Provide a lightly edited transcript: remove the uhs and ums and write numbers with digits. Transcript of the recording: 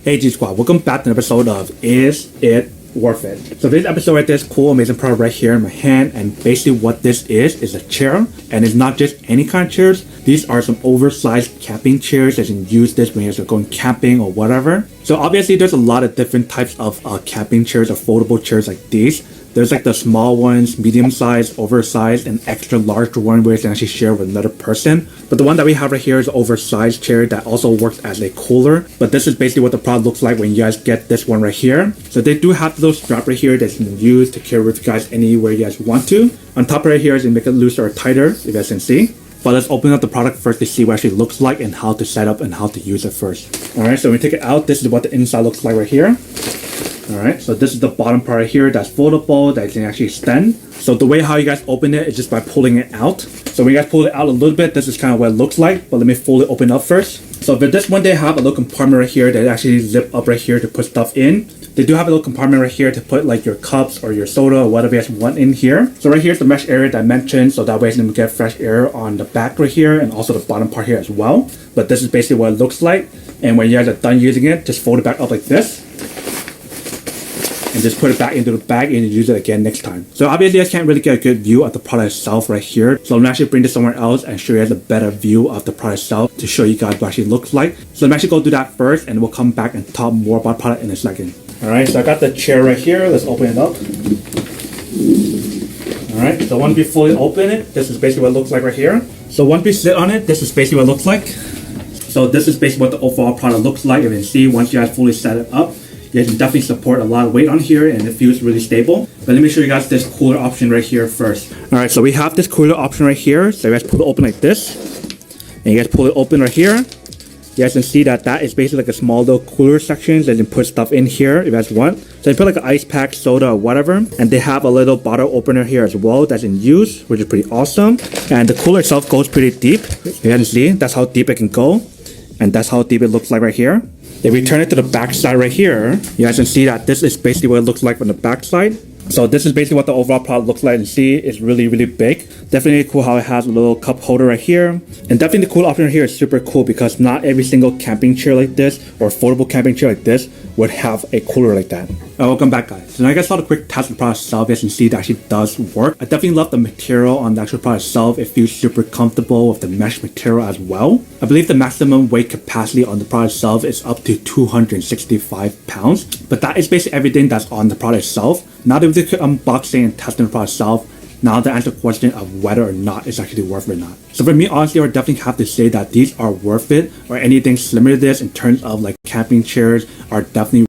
Hey G Squad, welcome back to an episode of Is It Worth It? So this episode right there is cool, amazing product right here in my hand, and basically what this is a chair, and it's not just any kind of chairs. These are some oversized camping chairs that you can use this when you're going camping or whatever. So obviously there's a lot of different types of camping chairs or foldable chairs like these. There's like the small ones, medium size, oversized, and extra large one where you can actually share with another person. But the one that we have right here is an oversized chair that also works as a cooler. But this is basically what the product looks like when you guys get this one right here. So they do have those strap right here that you can use to carry with you guys anywhere you guys want to. On top right here is to make it looser or tighter, if you guys can see. But let's open up the product first to see what it actually looks like and how to set up and how to use it first. Alright, so when we take it out, this is what the inside looks like right here. Alright, so this is the bottom part right here that's foldable, that you can actually extend. So the way how you guys open it is just by pulling it out. So when you guys pull it out a little bit, this is kind of what it looks like. But let me fully open up first. So for this one, they have a little compartment right here that actually zip up right here to put stuff in. They do have a little compartment right here to put like your cups or your soda or whatever you guys want in here. So right here is the mesh area that I mentioned, so that way you can get fresh air on the back right here and also the bottom part here as well. But this is basically what it looks like. And when you guys are done using it, just fold it back up like this. And just put it back into the bag and use it again next time. So obviously I can't really get a good view of the product itself right here. So I'm gonna actually bring this somewhere else and show you guys a better view of the product itself to show you guys what it actually looks like. So I'm actually go do that first and we'll come back and talk more about the product in a second. Alright, so I got the chair right here. Let's open it up. Alright, so once we fully open it, this is basically what it looks like right here. So once we sit on it, this is basically what it looks like. So this is basically what the overall product looks like. You can see once you guys fully set it up, you can definitely support a lot of weight on here and it feels really stable. But let me show you guys this cooler option right here first. Alright, so we have this cooler option right here. So you guys pull it open like this. And you guys pull it open right here. You guys can see that that is basically like a small little cooler section that you can put stuff in here if you guys want. So you put like an ice pack, soda or whatever. And they have a little bottle opener here as well that's in use, which is pretty awesome. And the cooler itself goes pretty deep. You guys can see that's how deep it can go. And that's how deep it looks like right here. If we turn it to the back side right here, you guys can see that this is basically what it looks like from the back side. So this is basically what the overall product looks like. You see it's really, really big. Definitely cool how it has a little cup holder right here. And definitely the cool option here is super cool because not every single camping chair like this or foldable camping chair like this would have a cooler like that. Welcome back guys. So now I guys saw the quick test of the product itself. You can see that actually does work. I definitely love the material on the actual product itself. It feels super comfortable with the mesh material as well. I believe the maximum weight capacity on the product itself is up to 265 pounds. But that is basically everything that's on the product itself. Now that we did unboxing and testing the product itself, now to answer the question of whether or not it's actually worth it or not. So for me, honestly, I would definitely have to say that these are worth it, or anything similar to this in terms of like camping chairs are definitely